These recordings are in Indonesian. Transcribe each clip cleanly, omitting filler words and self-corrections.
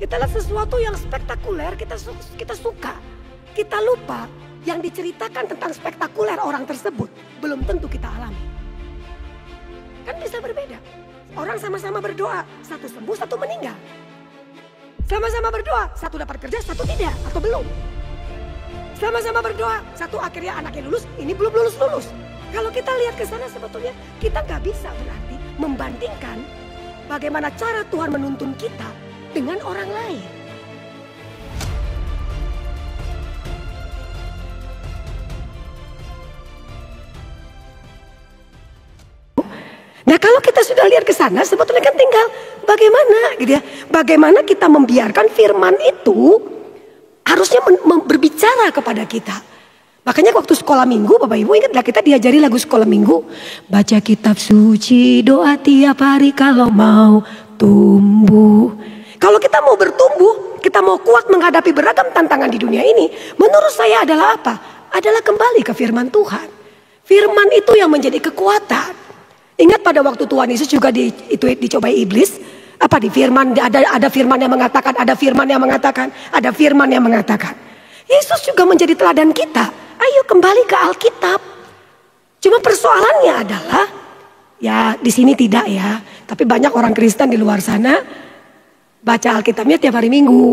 Kita lihat sesuatu yang spektakuler, kita suka. Kita lupa yang diceritakan tentang spektakuler orang tersebut belum tentu kita alami. Kan bisa berbeda. Orang sama-sama berdoa, satu sembuh, satu meninggal. Sama-sama berdoa, satu dapat kerja, satu tidak atau belum. Sama-sama berdoa, satu akhirnya anaknya lulus, ini belum lulus. Kalau kita lihat ke sana sebetulnya kita nggak bisa berarti membandingkan bagaimana cara Tuhan menuntun kita dengan orang lain. Nah kalau kita sudah lihat ke sana sebetulnya kan tinggal bagaimana gitu ya. Bagaimana kita membiarkan firman itu harusnya berbicara kepada kita. Makanya waktu sekolah minggu Bapak Ibu ingatlah kita diajari lagu sekolah minggu. Baca kitab suci, doa tiap hari kalau mau tumbuh. Kalau kita mau bertumbuh, kita mau kuat menghadapi beragam tantangan di dunia ini. Menurut saya adalah apa? Adalah kembali ke firman Tuhan. Firman itu yang menjadi kekuatan. Ingat pada waktu Tuhan Yesus juga dicobai iblis. Apa di firman ada firman yang mengatakan, ada firman yang mengatakan, ada firman yang mengatakan. Yesus juga menjadi teladan kita. Ayo kembali ke Alkitab. Cuma persoalannya adalah ya di sini tidak ya. Tapi banyak orang Kristen di luar sana baca Alkitabnya tiap hari Minggu.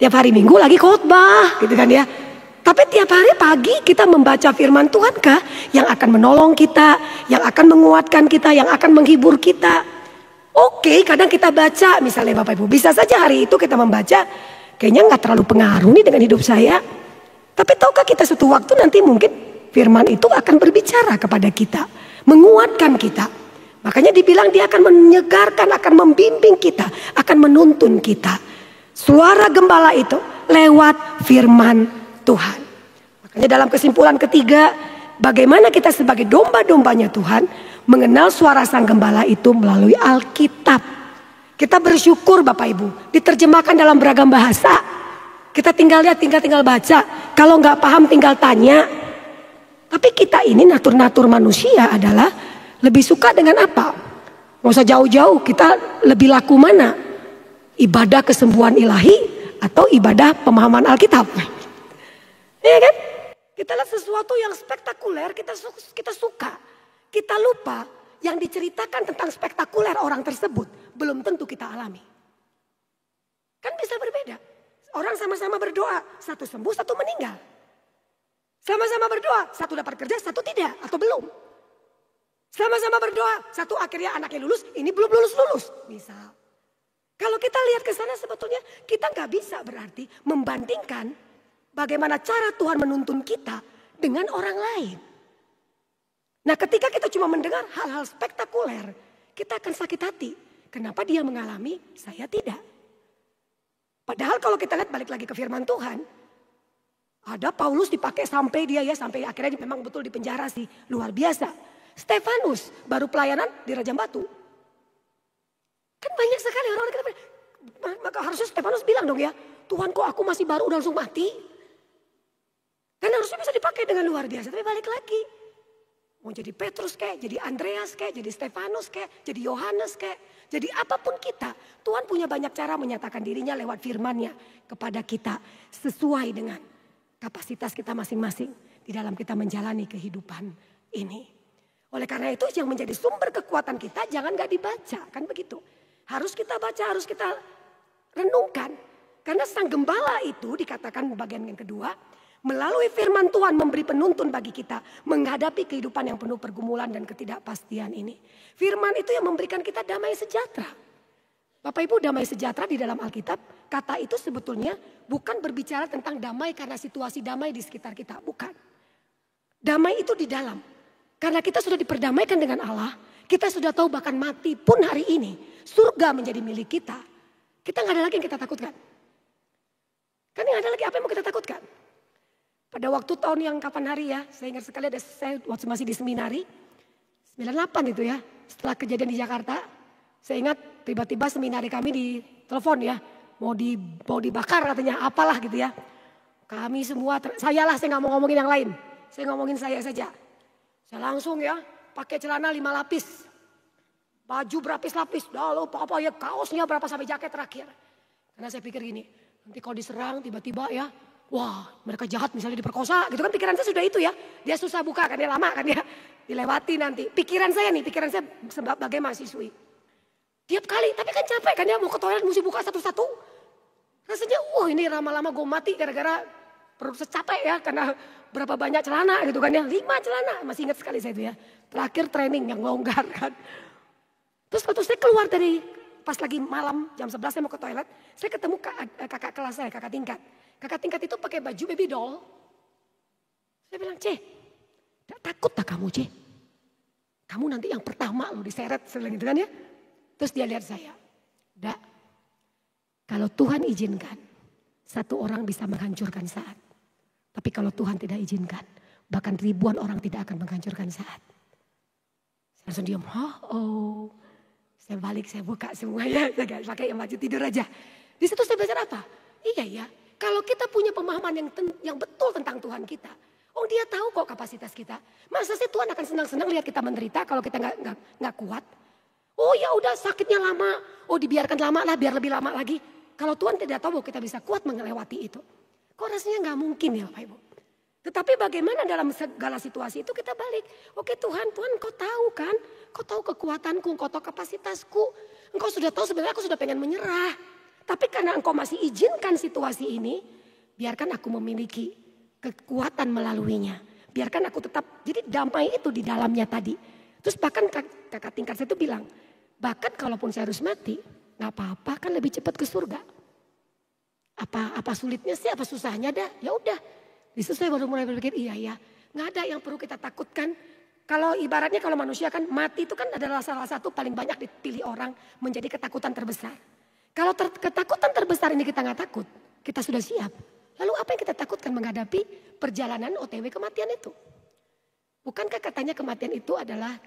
Tiap hari Minggu lagi khotbah gitu kan ya. Tapi tiap hari pagi kita membaca firman Tuhan kah yang akan menolong kita, yang akan menguatkan kita, yang akan menghibur kita. Oke, kadang kita baca misalnya Bapak Ibu. Bisa saja hari itu kita membaca kayaknya nggak terlalu pengaruh nih dengan hidup saya. Tapi tahukah kita suatu waktu nanti mungkin firman itu akan berbicara kepada kita. Menguatkan kita. Makanya dibilang dia akan menyegarkan, akan membimbing kita, akan menuntun kita. Suara gembala itu lewat firman Tuhan. Makanya dalam kesimpulan ketiga, bagaimana kita sebagai domba-dombanya Tuhan mengenal suara sang gembala itu melalui Alkitab. Kita bersyukur Bapak Ibu, diterjemahkan dalam beragam bahasa. Kita tinggal lihat, tinggal baca. Kalau nggak paham tinggal tanya. Tapi kita ini natur-natur manusia adalah lebih suka dengan apa? Nggak usah jauh-jauh, kita lebih laku mana? Ibadah kesembuhan ilahi atau ibadah pemahaman Alkitab? Iya kan? Kita lihat sesuatu yang spektakuler, kita suka. Kita lupa yang diceritakan tentang spektakuler orang tersebut belum tentu kita alami. Kan bisa berbeda. Orang sama-sama berdoa, satu sembuh, satu meninggal. Sama-sama berdoa, satu dapat kerja, satu tidak atau belum. Sama-sama berdoa, satu akhirnya anaknya lulus, ini belum lulus. Misal. Kalau kita lihat ke sana sebetulnya kita nggak bisa berarti membandingkan bagaimana cara Tuhan menuntun kita dengan orang lain. Nah ketika kita cuma mendengar hal-hal spektakuler, kita akan sakit hati. Kenapa dia mengalami, saya tidak. Padahal kalau kita lihat balik lagi ke firman Tuhan. Ada Paulus dipakai sampai sampai akhirnya memang betul di penjara sih. Luar biasa. Stefanus baru pelayanan di Raja Batu. Kan banyak sekali orang-orang kita. Maka harusnya Stefanus bilang dong ya. Tuhan kok aku masih baru udah langsung mati. Kan harusnya bisa dipakai dengan luar biasa. Tapi balik lagi. Mau jadi Petrus kayak, jadi Andreas kayak, jadi Stefanus kayak, jadi Yohanes kayak. Jadi apapun kita, Tuhan punya banyak cara menyatakan dirinya lewat firman-Nya kepada kita. Sesuai dengan kapasitas kita masing-masing di dalam kita menjalani kehidupan ini. Oleh karena itu yang menjadi sumber kekuatan kita jangan gak dibaca, kan begitu. Harus kita baca, harus kita renungkan. Karena sang gembala itu dikatakan bagian yang kedua, melalui firman Tuhan memberi penuntun bagi kita menghadapi kehidupan yang penuh pergumulan dan ketidakpastian ini. Firman itu yang memberikan kita damai sejahtera. Bapak Ibu, damai sejahtera di dalam Alkitab, kata itu sebetulnya bukan berbicara tentang damai karena situasi damai di sekitar kita, bukan. Damai itu di dalam. Karena kita sudah diperdamaikan dengan Allah, kita sudah tahu bahkan mati pun hari ini, surga menjadi milik kita. Kita nggak ada lagi yang kita takutkan. Kan nggak ada lagi apa yang mau kita takutkan. Pada waktu tahun yang kapan hari ya, saya ingat sekali ada saya waktu masih di seminari, 98 itu ya, setelah kejadian di Jakarta, saya ingat tiba-tiba seminari kami ditelepon ya, mau dibakar katanya, apalah gitu ya. Kami semua, saya nggak mau ngomongin yang lain, saya ngomongin saya saja. Saya langsung ya, pakai celana 5 lapis, baju berlapis-lapis, lalu apa ya kaosnya berapa sampai jaket terakhir. Karena saya pikir gini, nanti kalau diserang tiba-tiba ya, wah mereka jahat misalnya diperkosa gitu kan, pikiran saya sudah itu ya. Dia susah buka kan, dia lama kan dia dilewati nanti. Pikiran saya sebagai mahasiswi. Tiap kali, tapi kan capek kan ya, mau ke toilet mesti buka satu-satu. Rasanya wah ini lama-lama gue mati gara-gara perut saya capek ya, karena berapa banyak celana gitu kan ya, 5 celana, masih ingat sekali saya itu ya. Terakhir training yang longgar kan. Terus waktu saya keluar dari, pas lagi malam jam 11 saya mau ke toilet, saya ketemu kakak kelas saya, kakak tingkat. Kakak tingkat itu pakai baju baby doll. Saya bilang, "Ce, gak takut tak kamu, Ce? Kamu nanti yang pertama loh diseret," saya bilang gitu kan ya. Terus dia lihat saya, "Dak, kalau Tuhan izinkan, satu orang bisa menghancurkan saat. Tapi kalau Tuhan tidak izinkan, bahkan ribuan orang tidak akan menghancurkan saat." Saya langsung diam, oh. Saya balik, saya buka semuanya, saya pakai yang baju tidur aja. Di situ saya belajar apa? Iya ya, kalau kita punya pemahaman yang betul tentang Tuhan kita. Oh dia tahu kok kapasitas kita. Masa sih Tuhan akan senang-senang lihat kita menderita kalau kita nggak kuat? Oh ya udah sakitnya lama, oh dibiarkan lama lah biar lebih lama lagi. Kalau Tuhan tidak tahu bahwa kita bisa kuat melewati itu. Kok rasanya nggak mungkin ya Bapak Ibu? Tetapi bagaimana dalam segala situasi itu kita balik. Oke Tuhan, Tuhan kau tahu kan. Kau tahu kekuatanku, kau tahu kapasitasku. Engkau sudah tahu sebenarnya aku sudah pengen menyerah. Tapi karena engkau masih izinkan situasi ini. Biarkan aku memiliki kekuatan melaluinya. Biarkan aku tetap, jadi damai itu di dalamnya tadi. Terus bahkan kakak tingkat saya itu bilang. Bahkan kalaupun saya harus mati, gak apa-apa kan lebih cepat ke surga. Apa sulitnya sih, apa susahnya dah, ya udah. Di situ saya baru mulai berpikir, iya ya, nggak ada yang perlu kita takutkan. Kalau ibaratnya kalau manusia kan mati itu kan adalah salah satu paling banyak dipilih orang menjadi ketakutan terbesar. Kalau ketakutan terbesar ini kita nggak takut, kita sudah siap. Lalu apa yang kita takutkan menghadapi perjalanan OTW kematian itu? Bukankah katanya kematian itu adalah,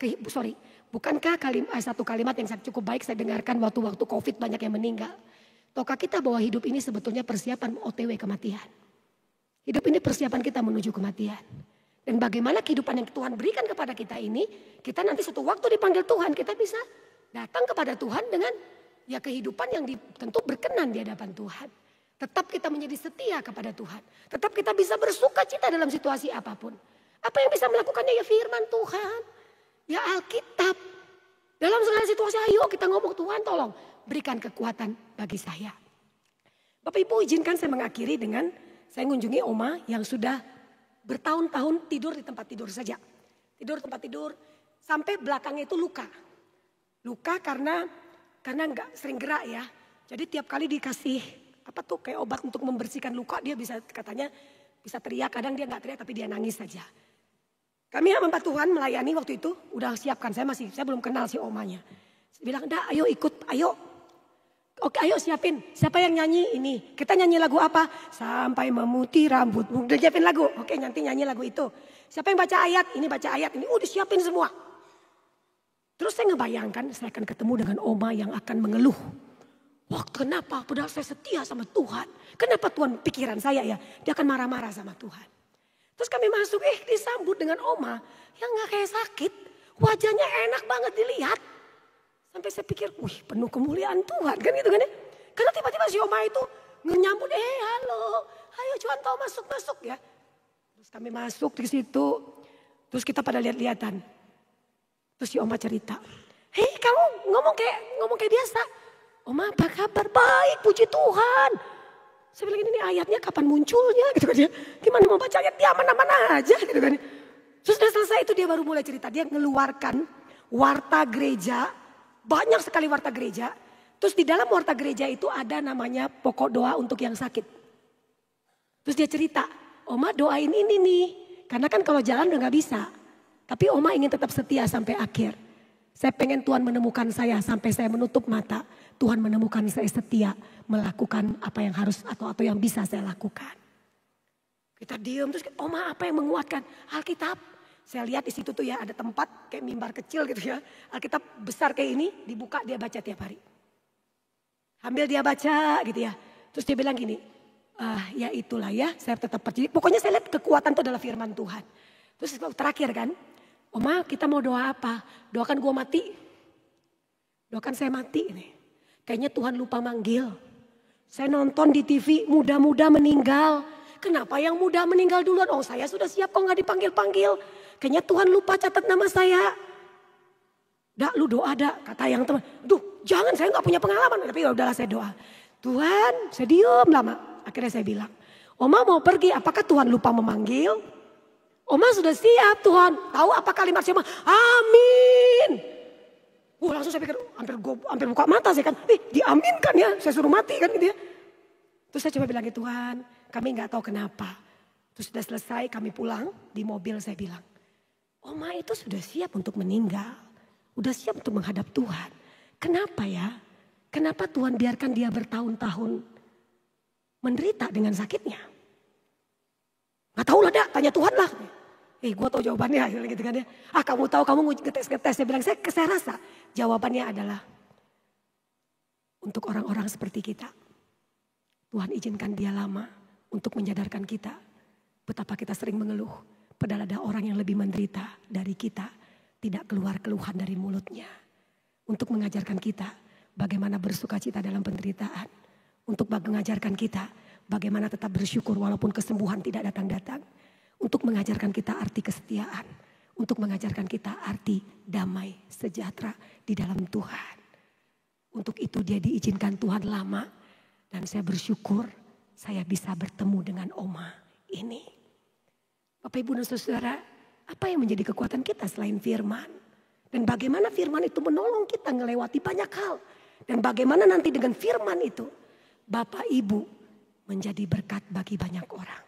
bukankah satu kalimat yang cukup baik saya dengarkan waktu-waktu COVID banyak yang meninggal. Tahukah kita bahwa hidup ini sebetulnya persiapan OTW kematian. Hidup ini persiapan kita menuju kematian. Dan bagaimana kehidupan yang Tuhan berikan kepada kita ini, kita nanti suatu waktu dipanggil Tuhan, kita bisa datang kepada Tuhan dengan ya kehidupan yang tentu berkenan di hadapan Tuhan. Tetap kita menjadi setia kepada Tuhan. Tetap kita bisa bersuka cita dalam situasi apapun. Apa yang bisa melakukannya ya firman Tuhan. Ya Alkitab. Dalam segala situasi ayo kita ngomong Tuhan tolong berikan kekuatan bagi saya. Bapak Ibu izinkan saya mengakhiri dengan saya mengunjungi oma yang sudah bertahun-tahun tidur di tempat tidur saja. Tidur tempat tidur sampai belakangnya itu luka. Luka karena nggak sering gerak ya. Jadi tiap kali dikasih kayak obat untuk membersihkan luka dia bisa katanya bisa teriak. Kadang dia nggak teriak tapi dia nangis saja. Kami hamba Tuhan melayani waktu itu udah siapkan saya belum kenal si omanya. Saya bilang dah ayo ikut ayo. Oke ayo siapin, siapa yang nyanyi ini? Kita nyanyi lagu apa? Sampai memutih rambut. Udah siapin lagu, oke nanti nyanyi lagu itu. Siapa yang baca ayat? Ini baca ayat, ini udah siapin semua. Terus saya ngebayangkan saya akan ketemu dengan oma yang akan mengeluh. Wah kenapa? Padahal saya setia sama Tuhan. Kenapa Tuhan pikiran saya ya? Dia akan marah-marah sama Tuhan. Terus kami masuk, disambut dengan oma yang gak kayak sakit. Wajahnya enak banget dilihat. Sampai saya pikir, penuh kemuliaan Tuhan kan gitu kan ya. Karena tiba-tiba si oma itu nyambut, halo, ayo Tuhan tahu masuk ya. Terus kami masuk di situ, terus kita pada lihat-lihatan. Terus si oma cerita, hei kamu ngomong kayak biasa. Oma apa kabar? Baik puji Tuhan. Saya bilang ini ayatnya kapan munculnya gitu kan ya. Gimana mau baca ayat dia mana-mana aja gitu kan ya. Terus sudah selesai itu dia baru mulai cerita. Dia ngeluarkan warta gereja. Banyak sekali warta gereja. Terus di dalam warta gereja itu ada namanya pokok doa untuk yang sakit. Terus dia cerita, Oma doain ini nih. Karena kan kalau jalan udah gak bisa. Tapi Oma ingin tetap setia sampai akhir. Saya pengen Tuhan menemukan saya sampai saya menutup mata. Tuhan menemukan saya setia melakukan apa yang harus atau yang bisa saya lakukan. Kita diam terus Oma apa yang menguatkan? Alkitab. Saya lihat di situ tuh ya ada tempat kayak mimbar kecil gitu ya. Alkitab besar kayak ini dibuka dia baca tiap hari. Ambil dia baca gitu ya. Terus dia bilang gini, ya itulah ya saya tetap percaya. Pokoknya saya lihat kekuatan itu adalah firman Tuhan. Terus terakhir kan, Oma kita mau doa apa? Doakan gue mati. Doakan saya mati ini. Kayaknya Tuhan lupa manggil. Saya nonton di TV muda-muda meninggal. Kenapa yang muda meninggal duluan? Oh saya sudah siap kok nggak dipanggil-panggil. Kayaknya Tuhan lupa catat nama saya. Dak lu doa dak, kata yang teman. Duh jangan, saya nggak punya pengalaman. Tapi udahlah saya doa. Tuhan, saya diem lama. Akhirnya saya bilang, Oma mau pergi, apakah Tuhan lupa memanggil? Oma sudah siap Tuhan. Tahu apa kalimat saya? Amin. Langsung saya pikir hampir buka mata saya kan. Diaminkan ya, saya suruh mati kan gitu ya. Terus saya coba bilang, Tuhan kami nggak tahu kenapa. Terus sudah selesai kami pulang di mobil, saya bilang, Oma itu sudah siap untuk meninggal. Udah siap untuk menghadap Tuhan. Kenapa ya? Kenapa Tuhan biarkan dia bertahun-tahun menderita dengan sakitnya? Gak tahu lah dak, tanya Tuhan lah. Gue tahu jawabannya gitu kan ya. Kamu tahu, kamu ngetes-ngetes. Saya bilang, saya rasa jawabannya adalah untuk orang-orang seperti kita. Tuhan izinkan dia lama untuk menyadarkan kita betapa kita sering mengeluh. Padahal ada orang yang lebih menderita dari kita, tidak keluar keluhan dari mulutnya. Untuk mengajarkan kita bagaimana bersuka cita dalam penderitaan. Untuk mengajarkan kita bagaimana tetap bersyukur walaupun kesembuhan tidak datang-datang. Untuk mengajarkan kita arti kesetiaan. Untuk mengajarkan kita arti damai sejahtera di dalam Tuhan. Untuk itu dia diizinkan Tuhan lama. Dan saya bersyukur saya bisa bertemu dengan Oma ini. Bapak Ibu dan Saudara, apa yang menjadi kekuatan kita selain firman? Dan bagaimana firman itu menolong kita melewati banyak hal. Dan bagaimana nanti dengan firman itu Bapak Ibu menjadi berkat bagi banyak orang.